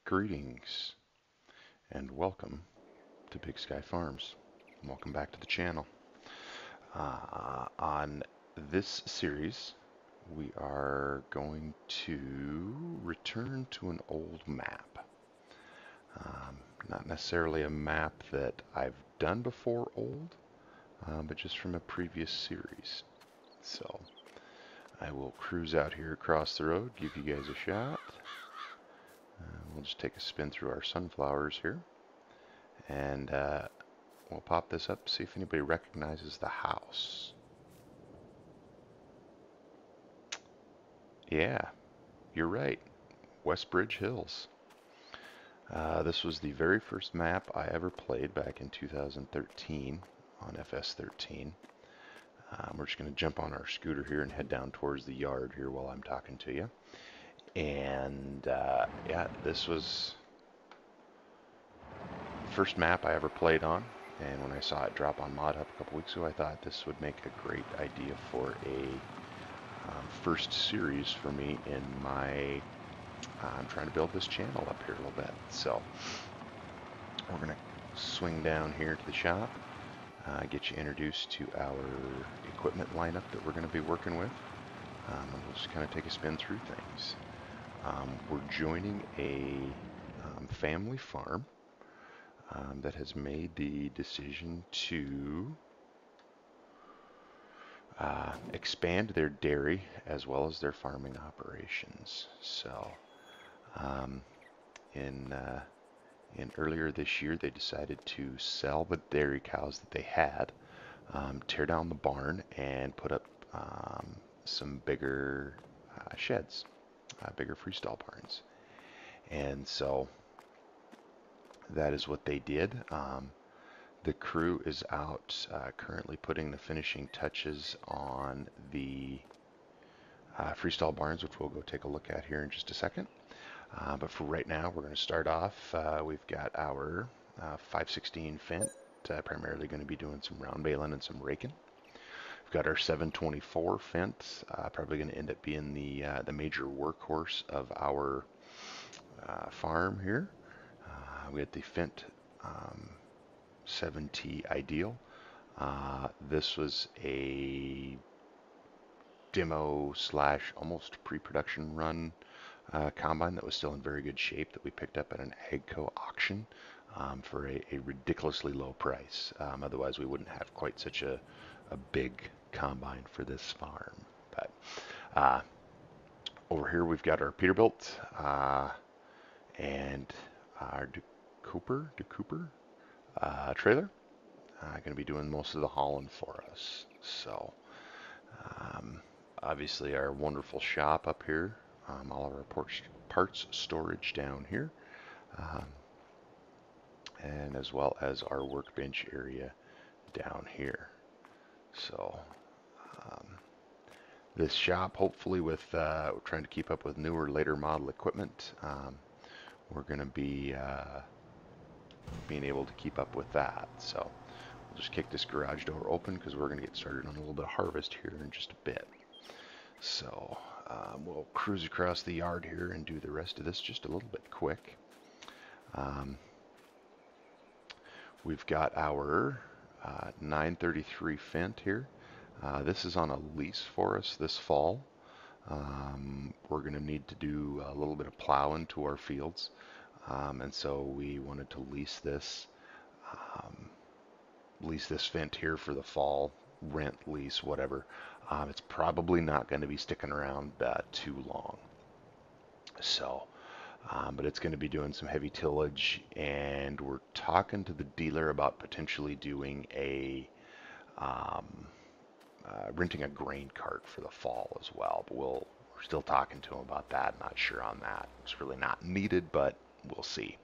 Greetings and welcome to Big Sky Farms. Welcome back to the channel. On this series, we are going to return to an old map. Not necessarily a map that I've done before old, but just from a previous series. So I will cruise out here across the road, give you guys a shot. We'll just take a spin through our sunflowers here. And we'll pop this up, see if anybody recognizes the house. Yeah, you're right. Westbridge Hills. This was the very first map I ever played back in 2013 on FS13. We're just going to jump on our scooter here and head down towards the yard here while I'm talking to you. And yeah, this was the first map I ever played on. And when I saw it drop on Mod Hub a couple weeks ago, I thought this would make a great idea for a first series for me in my I'm trying to build this channel up here a little bit. So we're going to swing down here to the shop, get you introduced to our equipment lineup that we're going to be working with, and we'll just kind of take a spin through things. We're joining a family farm that has made the decision to expand their dairy as well as their farming operations. So in earlier this year, they decided to sell the dairy cows that they had, tear down the barn, and put up some bigger sheds, bigger freestall barns. And so that is what they did. The crew is out currently putting the finishing touches on the freestall barns, which we'll go take a look at here in just a second. But for right now, we're going to start off. We've got our 516 Fent, primarily going to be doing some round baling and some raking. We've got our 724 Fent, probably going to end up being the major workhorse of our farm here. We got the Fent 7T Ideal. This was a demo slash almost pre-production run combine that was still in very good shape that we picked up at an AGCO auction for a ridiculously low price. Otherwise, we wouldn't have quite such a big combine for this farm. But over here, we've got our Peterbilt and our DeCooper trailer. Going to be doing most of the hauling for us. So obviously our wonderful shop up here, all of our parts storage down here, and as well as our workbench area down here. So this shop, hopefully with we're trying to keep up with newer, later model equipment, we're going to be being able to keep up with that. So we'll just kick this garage door open because we're going to get started on a little bit of harvest here in just a bit. So we'll cruise across the yard here and do the rest of this just a little bit quick. We've got our 933 Fent here. This is on a lease for us this fall. We're going to need to do a little bit of plowing to our fields, and so we wanted to lease this Fent here for the fall, rent, lease, whatever. It's probably not going to be sticking around too long. So, but it's going to be doing some heavy tillage, and we're talking to the dealer about potentially doing a renting a grain cart for the fall as well. But we're still talking to him about that. Not sure on that. It's really not needed, but we'll see.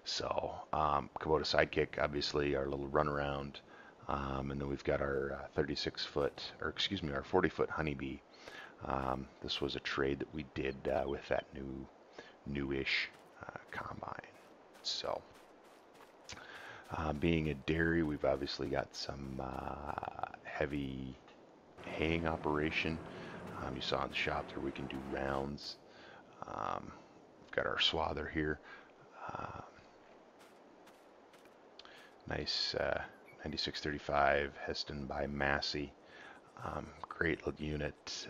So Kubota Sidekick, obviously our little runaround, and then we've got our 36-foot, or excuse me, our 40-foot Honeybee. This was a trade that we did with that newish combine. So being a dairy, we've obviously got some heavy haying operation. You saw in the shop there we can do rounds. We've got our swather here. Uh, nice 9635 Heston by Massey. Great little unit.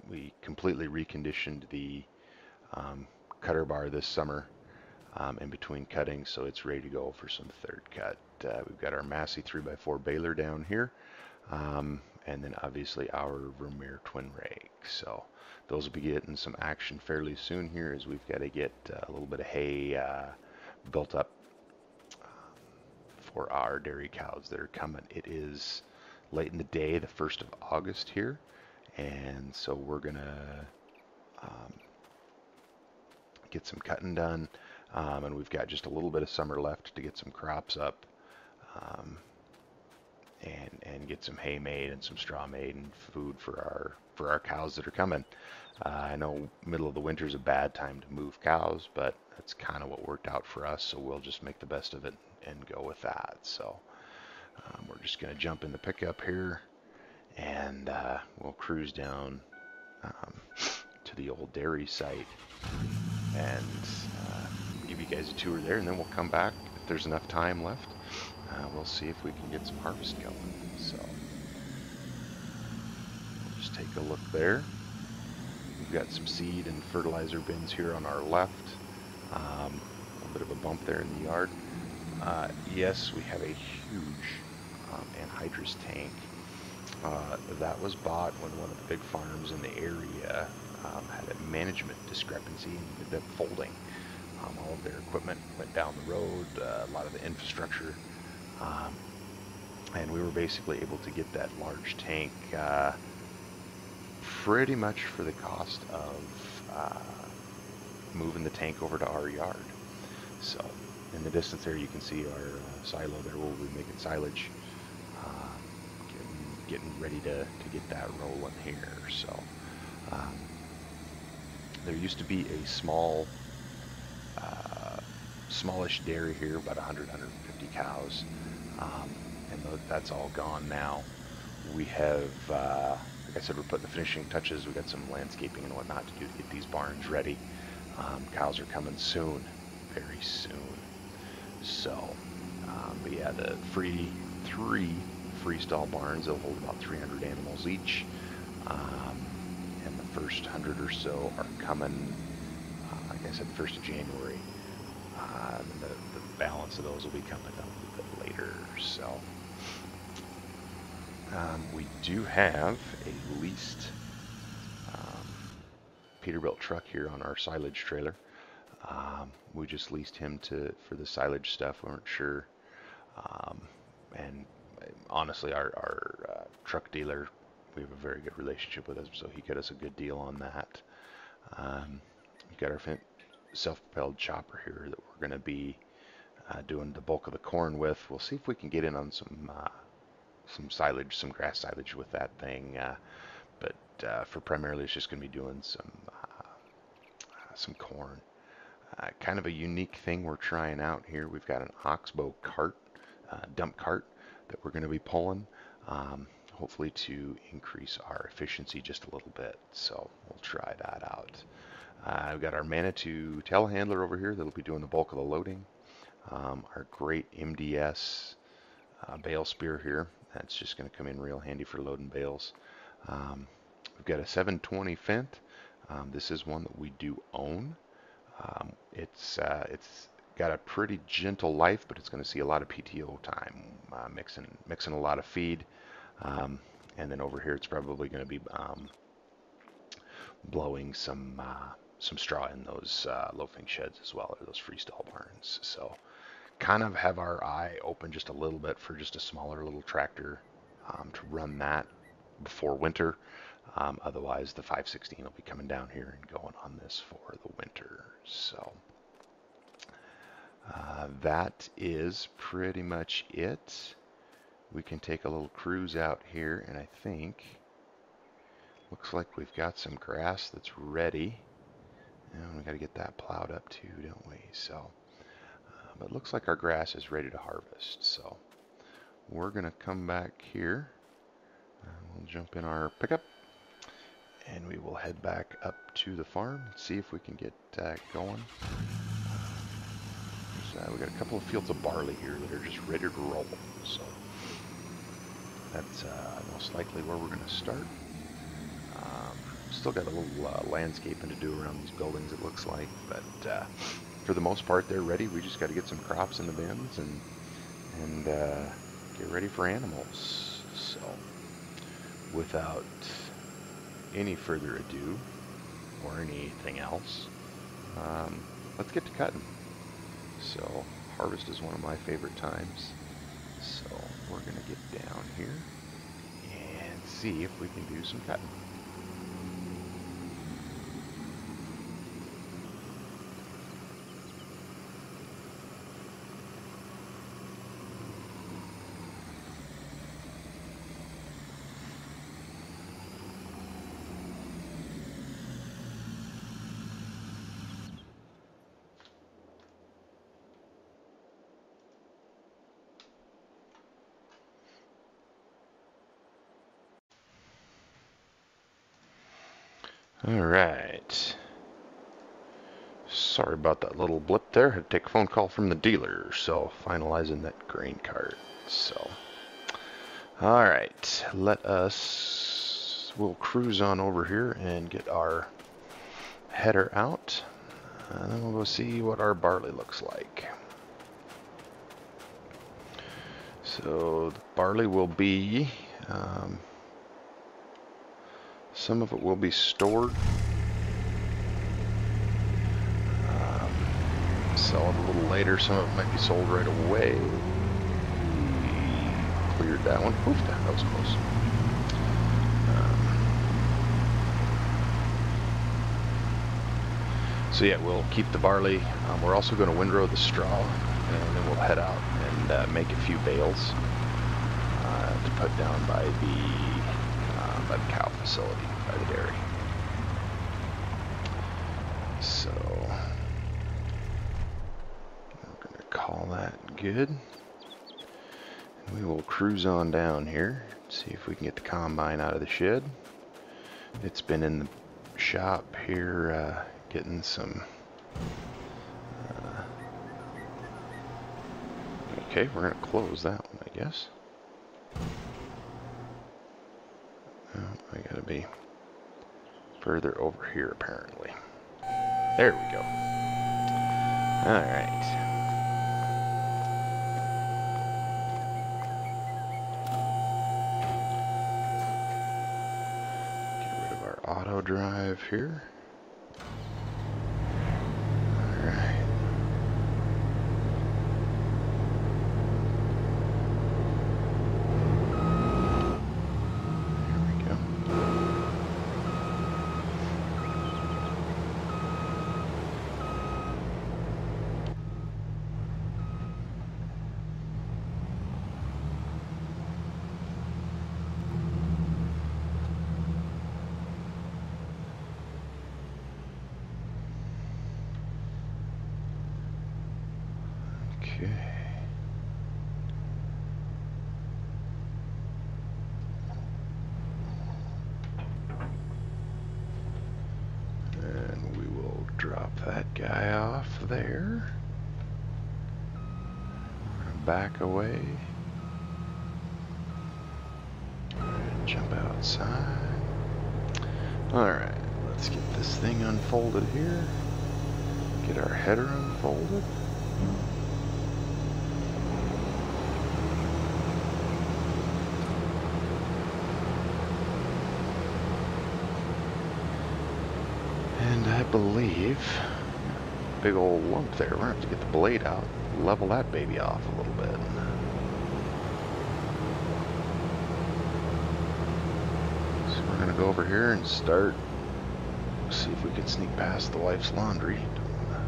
We completely reconditioned the cutter bar this summer in between cuttings, so it's ready to go for some third cut. We've got our Massey 3x4 baler down here, and then obviously our Vermeer twin rake. So those will be getting some action fairly soon here, as we've got to get a little bit of hay built up for our dairy cows that are coming. It is late in the day, the 1st of August here, and so we're gonna get some cutting done, and we've got just a little bit of summer left to get some crops up, um, and get some hay made and some straw made and food for our cows that are coming. I know middle of the winter is a bad time to move cows, but that's kind of what worked out for us, so we'll just make the best of it and go with that. So we're just going to jump in the pickup here, and we'll cruise down to the old dairy site and give you guys a tour there, and then we'll come back. If there's enough time left, we'll see if we can get some harvest going. So we'll just take a look there. We've got some seed and fertilizer bins here on our left. A little bit of a bump there in the yard. Yes, we have a huge anhydrous tank. That was bought when one of the big farms in the area had a management discrepancy and ended up folding. All of their equipment went down the road, a lot of the infrastructure, and we were basically able to get that large tank pretty much for the cost of moving the tank over to our yard. So in the distance there you can see our silo there. We'll be making silage, getting ready to get that rolling here. So there used to be a smallish dairy here, about 100-150 cows, and that's all gone now. We have, like I said, we're putting the finishing touches. We've got some landscaping and whatnot to do to get these barns ready. Cows are coming soon, very soon. So, but yeah, the three freestall barns, they'll hold about 300 animals each, and the first 100 or so are coming, like I said, 1st of January. And the balance of those will be coming a little bit later. So we do have a leased Peterbilt truck here on our silage trailer. We just leased him for the silage stuff. We weren't sure, and honestly, our truck dealer, we have a very good relationship with him, so he got us a good deal on that. We've got our self-propelled chopper here that we're going to be doing the bulk of the corn with. We'll see if we can get in on some silage, some grass silage with that thing, but for primarily it's just going to be doing some corn. Kind of a unique thing we're trying out here. We've got an oxbow cart, dump cart, that we're going to be pulling, hopefully to increase our efficiency just a little bit. So we'll try that out. I've got our Manitou telehandler over here that'll be doing the bulk of the loading. Our great MDS bale spear here, that's just going to come in real handy for loading bales. We've got a 720 Fendt. This is one that we do own. It's got a pretty gentle life, but it's going to see a lot of PTO time, mixing a lot of feed, and then over here it's probably going to be blowing some straw in those loafing sheds as well, or those freestall barns. So kind of have our eye open just a little bit for just a smaller little tractor to run that before winter. Otherwise the 516 will be coming down here and going on this for the winter. So that is pretty much it. We can take a little cruise out here, and I think looks like we've got some grass that's ready. And we got to get that plowed up too, don't we? So, but it looks like our grass is ready to harvest. So we're going to come back here. We'll jump in our pickup, and we will head back up to the farm and see if we can get going. we got a couple of fields of barley here that are just ready to roll. So that's most likely where we're going to start. Still got a little landscaping to do around these buildings, it looks like, but for the most part they're ready. We just got to get some crops in the bins and get ready for animals. So without any further ado or anything else, let's get to cutting. So harvest is one of my favorite times, so we're going to get down here and see if we can do some cutting. Alright. Sorry about that little blip there. Had to take a phone call from the dealer, so finalizing that grain cart. So, alright. We'll cruise on over here and get our header out. And then we'll go see what our barley looks like. So, the barley will be... some of it will be stored. Sell it a little later. Some of it might be sold right away. Cleared that one. Oof, that was close. So yeah, we'll keep the barley. We're also going to windrow the straw, and then we'll head out and make a few bales to put down by the cow facility, by the dairy. So we're going to call that good. And we will cruise on down here, see if we can get the combine out of the shed. It's been in the shop here getting some... okay, we're going to close that one, I guess. I gotta be further over here, apparently. There we go. Alright. Get rid of our auto drive here. Alright. Okay. And we will drop that guy off there. Back away. And jump outside. Alright, let's get this thing unfolded here. Get our header unfolded. And I believe, big old lump there, we're going to have to get the blade out, level that baby off a little bit. So we're going to go over here and start, see if we can sneak past the wife's laundry. Don't want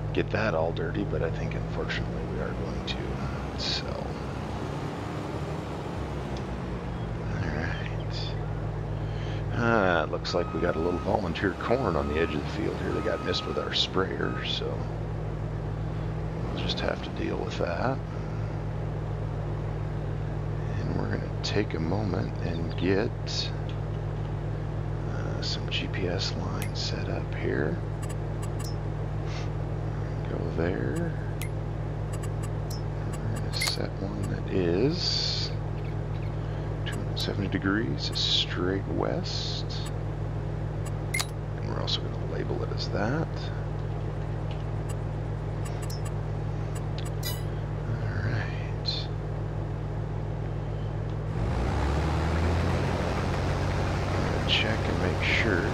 to get that all dirty, but I think unfortunately we are going to. So. It looks like we got a little volunteer corn on the edge of the field here that got missed with our sprayer, so we'll just have to deal with that. And we're going to take a moment and get some GPS lines set up here. Go there. We're going to set one that is 270 degrees straight west. And we're also going to label it as that. Alright. Check and make sure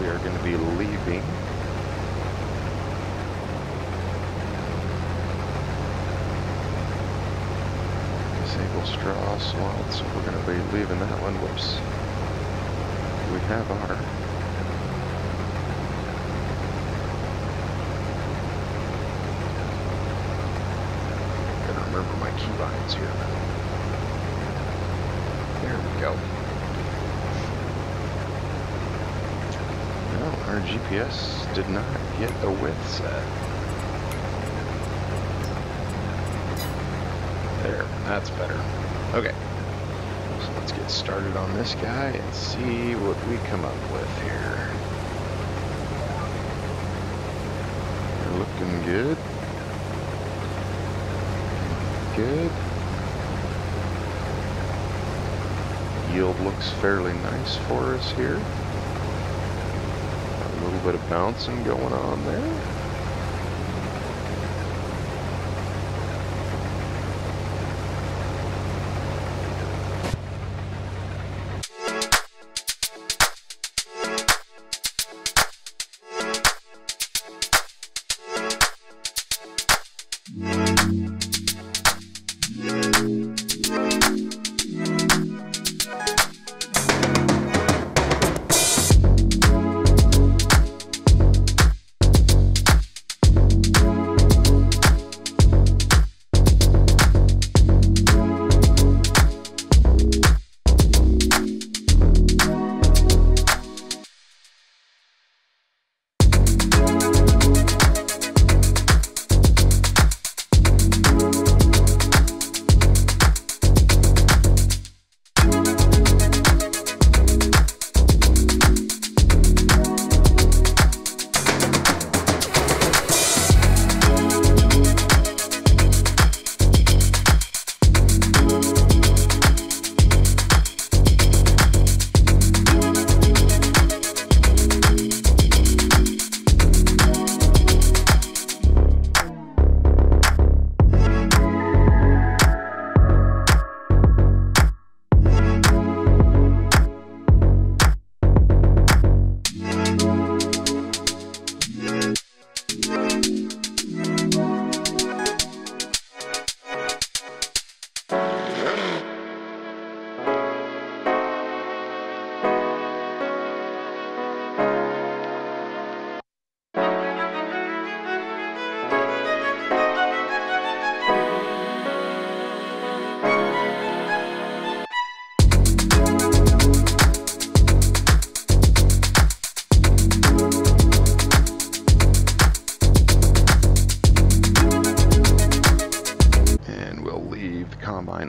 we are going to be leaving disable straw swamp, so we're going to be leaving that one. Whoops. We have our gotta remember my key lines here. There we go. Well, our GPS did not get a width set. There, that's better. Okay, so let's get started on this guy and see what we come up with here. We're looking good. Good. Yield looks fairly nice for us here. Got a little bit of bouncing going on there.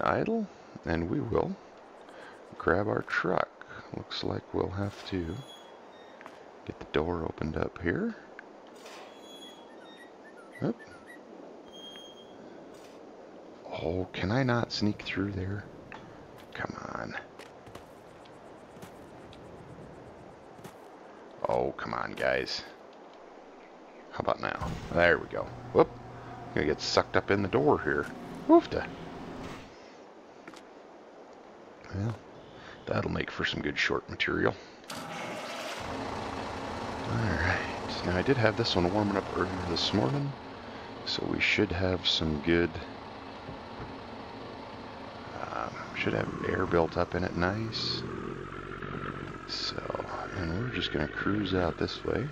Idle, and we will grab our truck. Looks like we'll have to get the door opened up here. Oop. Oh, can I not sneak through there? Come on. Oh, come on, guys. How about now? There we go. Whoop. I'm gonna get sucked up in the door here. Woofta. Well, that'll make for some good short material. Alright, now I did have this one warming up earlier this morning, so we should have some good, should have air built up in it nice. So, and we're just going to cruise out this way.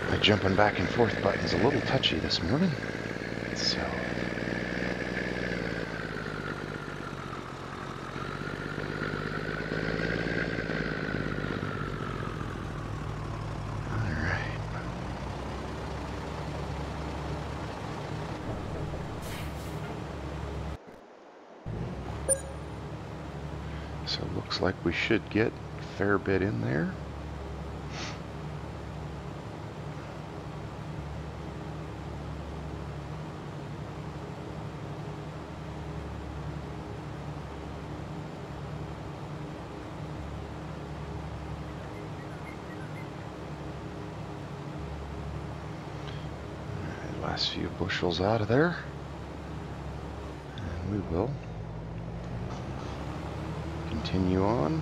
My jumping back and forth button's a little touchy this morning, so alright. Looks like we should get a fair bit in there. Last few bushels out of there, and we will continue on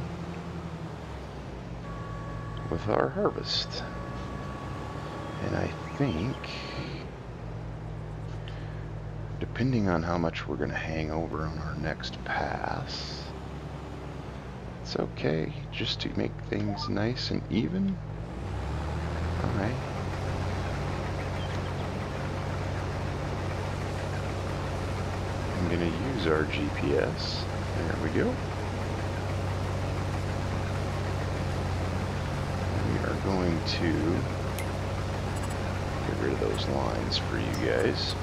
with our harvest. And I think, depending on how much we're going to hang over on our next pass, it's okay just to make things nice and even. I'm going to use our GPS. There we go. We are going to get rid of those lines for you guys.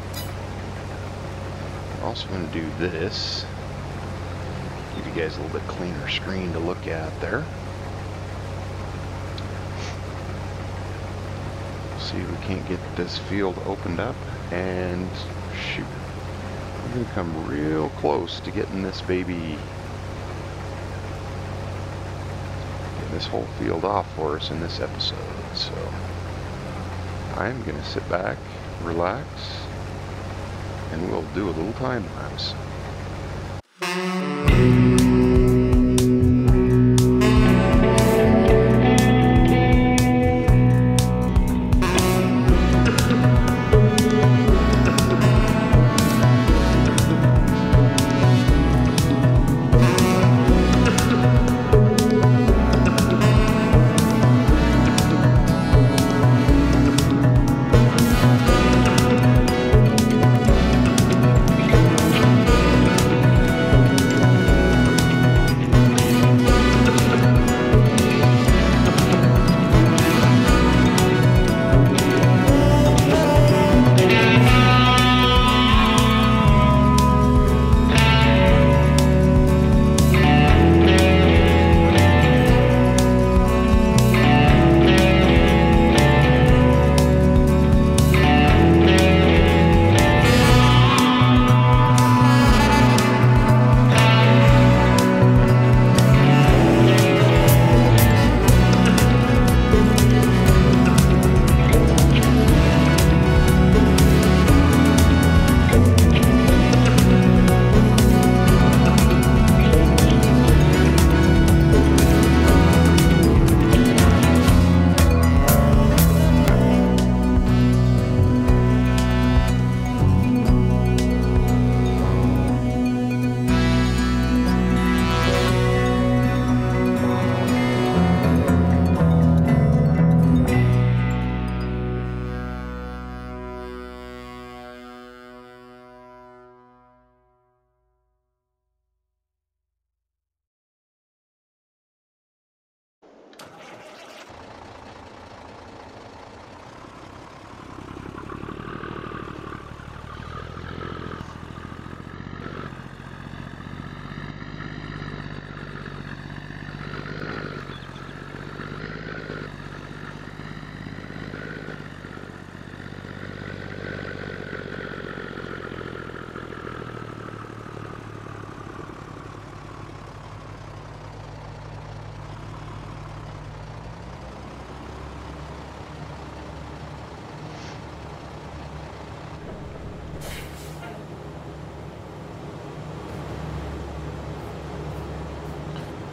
I'm also going to do this. Give you guys a little bit cleaner screen to look at there. See if we can't get this field opened up, and shoot. We're going to come real close to getting this baby, getting this whole field off for us in this episode. So I'm going to sit back, relax, and we'll do a little time lapse.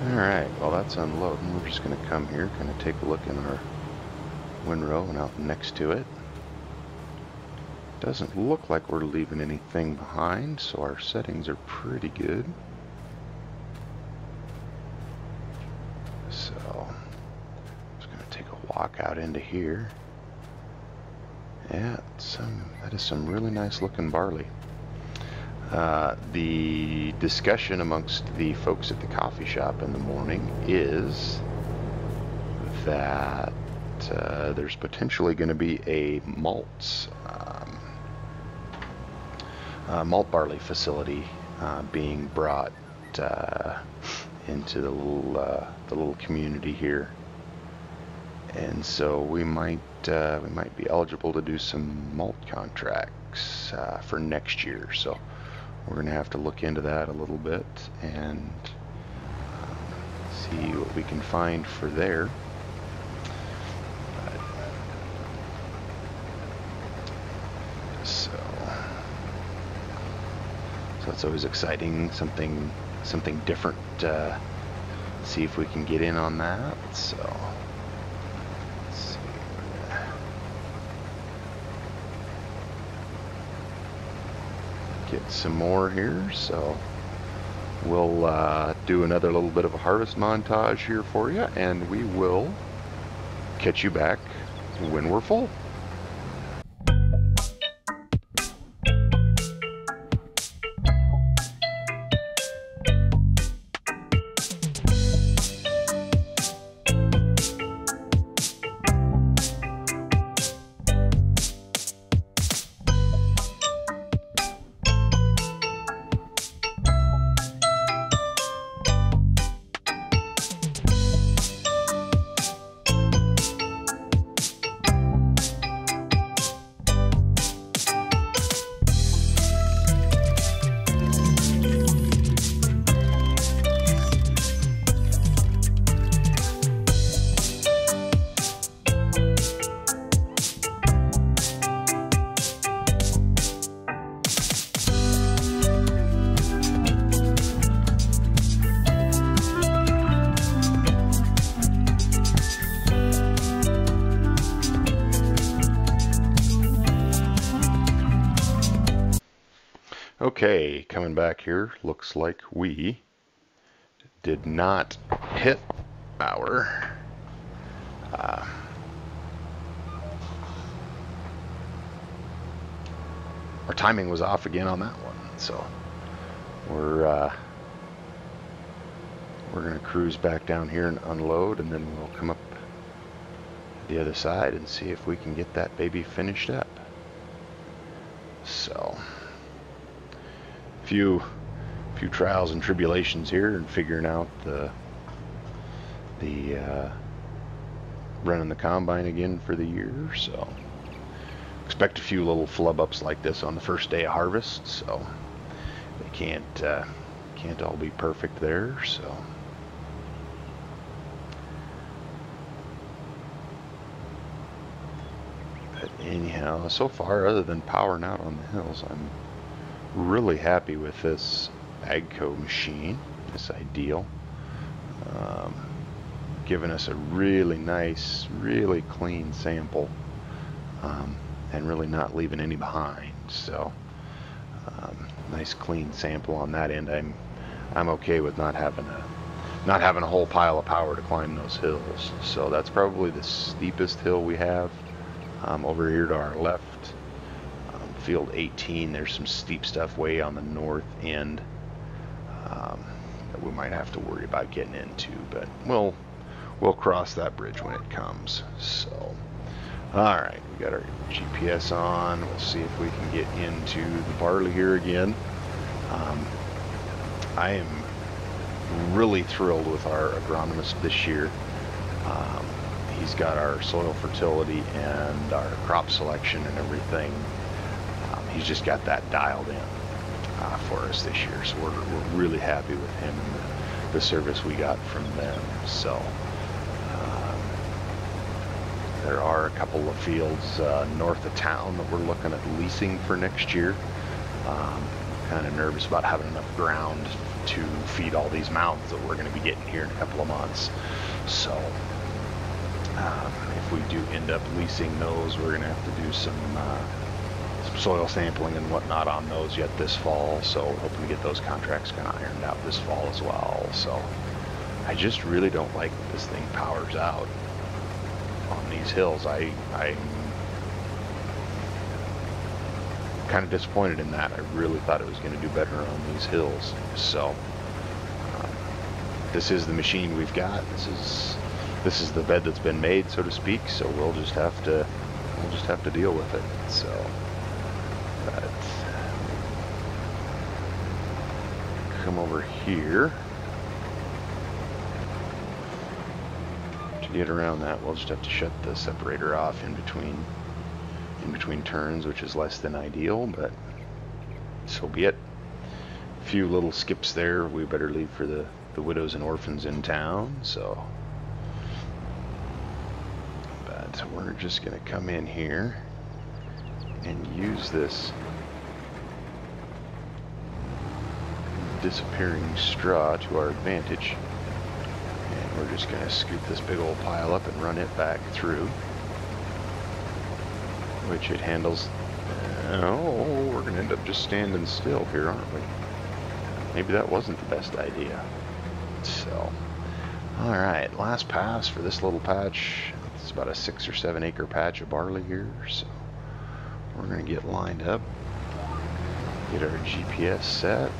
Alright, well that's unloading. We're just going to come here, kind of take a look in our windrow and out next to it. Doesn't look like we're leaving anything behind, so our settings are pretty good. So, I'm just going to take a walk out into here. Yeah, that is some really nice looking barley. The discussion amongst the folks at the coffee shop in the morning is that there's potentially going to be a malt barley facility being brought into the little community here, and so we might be eligible to do some malt contracts for next year. So we're gonna have to look into that a little bit and see what we can find for there. So that's always exciting, something different. See if we can get in on that. So let's see. Get some more here. So we'll do another little bit of a harvest montage here for you, and we will catch you back when we're full. Okay, coming back here, looks like we did not hit our timing was off again on that one. So we're gonna cruise back down here and unload, and then we'll come up the other side and see if we can get that baby finished up. So few trials and tribulations here and figuring out the running the combine again for the year. So expect a few little flub ups like this on the first day of harvest. So they can't all be perfect there. So but anyhow, so far, other than powering out on the hills, I'm really happy with this AGCO machine, this Ideal, giving us a really nice, really clean sample, and really not leaving any behind. So nice clean sample on that end. I'm okay with not having a whole pile of power to climb those hills. So that's probably the steepest hill we have over here to our left. Field 18, there's some steep stuff way on the north end that we might have to worry about getting into, but we'll cross that bridge when it comes. So alright, we got our GPS on. We'll see if we can get into the Barley here again. I am really thrilled with our agronomist this year. He's got our soil fertility and our crop selection and everything. He's just got that dialed in for us this year, so we're really happy with him and the service we got from them. So there are a couple of fields north of town that we're looking at leasing for next year. Kind of nervous about having enough ground to feed all these mounds that we're going to be getting here in a couple of months. So if we do end up leasing those, we're going to have to do some soil sampling and whatnot on those yet this fall. So hoping to get those contracts kind of ironed out this fall as well. So I just really don't like that this thing powers out on these hills. I'm kind of disappointed in that. I really thought it was going to do better on these hills. So this is the machine we've got. This is the bed that's been made, so to speak. So we'll just have to deal with it. So but come over here. to get around that, we'll just have to shut the separator off in between turns, which is less than ideal, but so be it. A few little skips there. We better leave for the widows and orphans in town, so. But we're just going to come in here and use this disappearing straw to our advantage. And we're just going to scoop this big old pile up and run it back through, which it handles. Oh, we're going to end up just standing still here, aren't we? Maybe that wasn't the best idea. So, alright, last pass for this little patch. It's about a 6 or 7 acre patch of barley here, so we're going to get lined up, get our GPS set.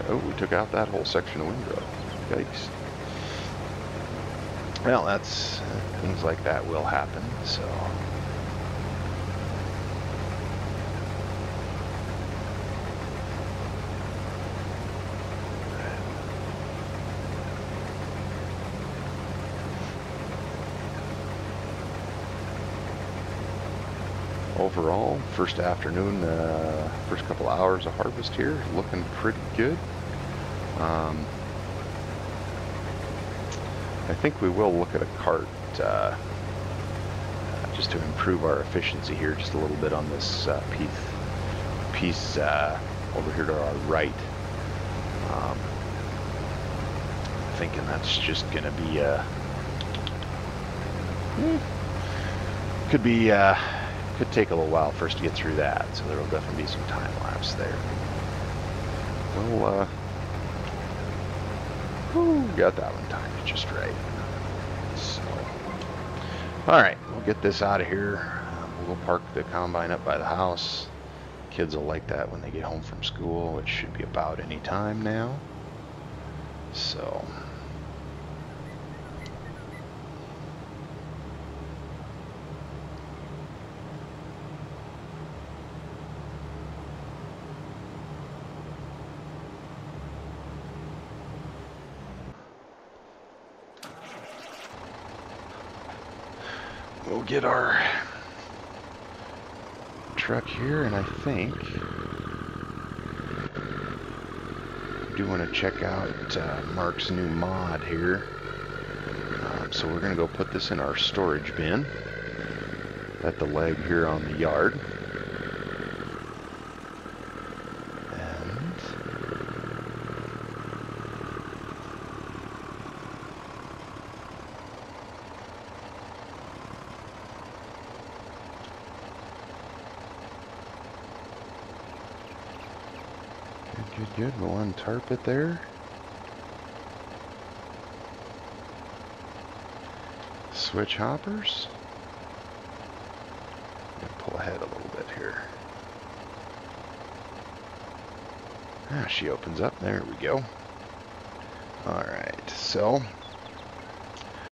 Oh, we took out that whole section of windrow. Yikes. Well, that's things like that will happen, so. Overall, first afternoon, first couple hours of harvest here, looking pretty good. I think we will look at a cart just to improve our efficiency here just a little bit on this piece over here to our right. Thinking that's just going to be could take a little while for us to get through that, so there will definitely be some time lapse there. We'll got that one timed just right. So, all right, we'll get this out of here. We'll park the combine up by the house. Kids will like that when they get home from school, which should be about any time now. So. We'll get our truck here, and I think I do want to check out Mark's new mod here. So we're going to go put this in our storage bin at the leg here on the yard. Good, we'll untarp it there. Switch hoppers. Pull ahead a little bit here. She opens up. There we go. Alright, so